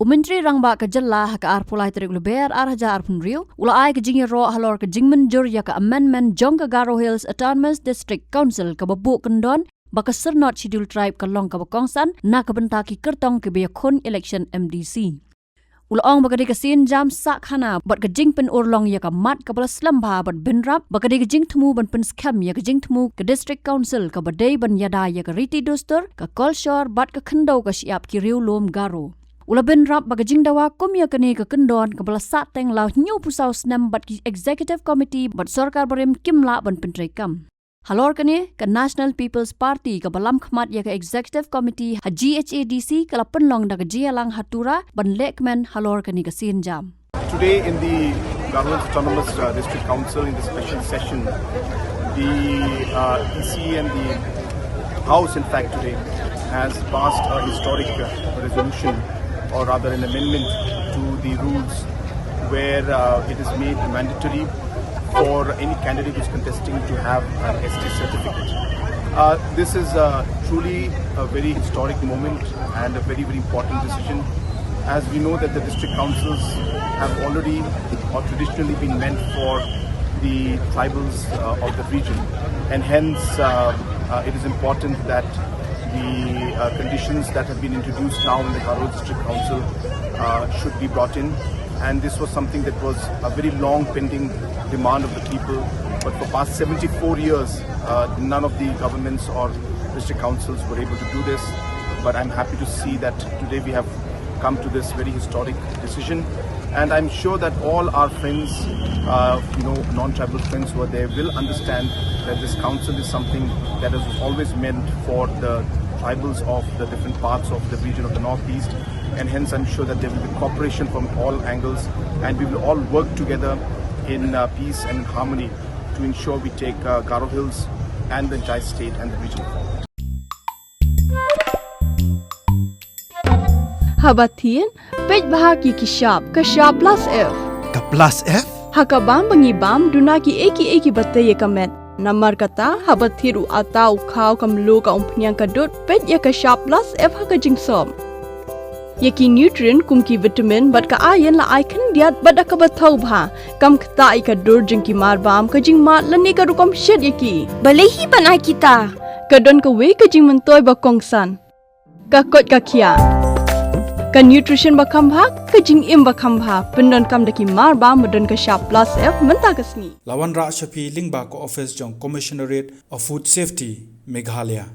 Umentri rangba ka jalla ha ka arpulai terik luber arhaja arpun riu ula ai ka jingya ro halor ka jingmen jur ya ka amendment jong ka Garo Hills Autonomous District Council ka babu kendon baka Sernot Schedule Tribe ka long ka bakongsan na ka bentaki kertong ke biya kon election MDC. Ulaong baka di ka sin jam sak hana bat ka jing pen urlong ya ka mat ka bala slamba bat benrap baka di ka jing temu ban pen scam ya ka jing temu ka District Council ka badai ban yada ya ka riti dostor ka kolshor bat ka kendau ka siap ki riu lom Garo. Ula benrap baka jing dawa komia kene ka kendon ka bala sateng lau nyu pusau snam bat ki Executive Committee bat sorkar barim kimla ban pen kam. Halor kene ka National People's Party ka balam khmat ya ka Executive Committee ha GHADC ka penlong da ka jialang hatura ban lekmen halor kene ka sin jam. Today in the Garo Hills Autonomous District Council in the special session, the EC and the House in fact today has passed a historic resolution or rather an amendment to the rules where it is made mandatory for any candidate who is contesting to have an ST certificate. This is truly a very historic moment and a very, very important decision, as we know that the district councils have already or traditionally been meant for the tribals of the region, and hence it is important that the conditions that have been introduced now in the Garo District Council should be brought in. And this was something that was a very long pending demand of the people. But for past 74 years, none of the governments or district councils were able to do this. But I'm happy to see that today we have come to this very historic decision. And I'm sure that all our friends, non-tribal friends who are there will understand that this council is something that is always meant for the tribals of the different parts of the region of the Northeast. And hence I'm sure that there will be cooperation from all angles, and we will all work together in peace and in harmony to ensure we take Garo Hills and the entire state and the region forward. Habatin, page bahagi kishap, kashap plus F. Ka plus F? Hakabam bangibam dunaki eki bataye kamet. Namar kata habathiru atau kau kamlu ka umpnyang kadut page ya kashap plus F haka jingsom. Yaki nutrient kumki vitamin bat ka ayan la icon diat bada ka bathau bha kam khta ka dur jingki marbam ka jing mat lani ka rukom shed yaki balehi banai kita ka don ka we ka jing mentoy ba kongsan ka kot ka khia ka nutrition ba khambha ka jing im ba khambha pendon kam daki marbam modon ka sharp plus F menta kasni Lawan Ra Shafi Lingba ko office jong Commissionerate of Food Safety Meghalaya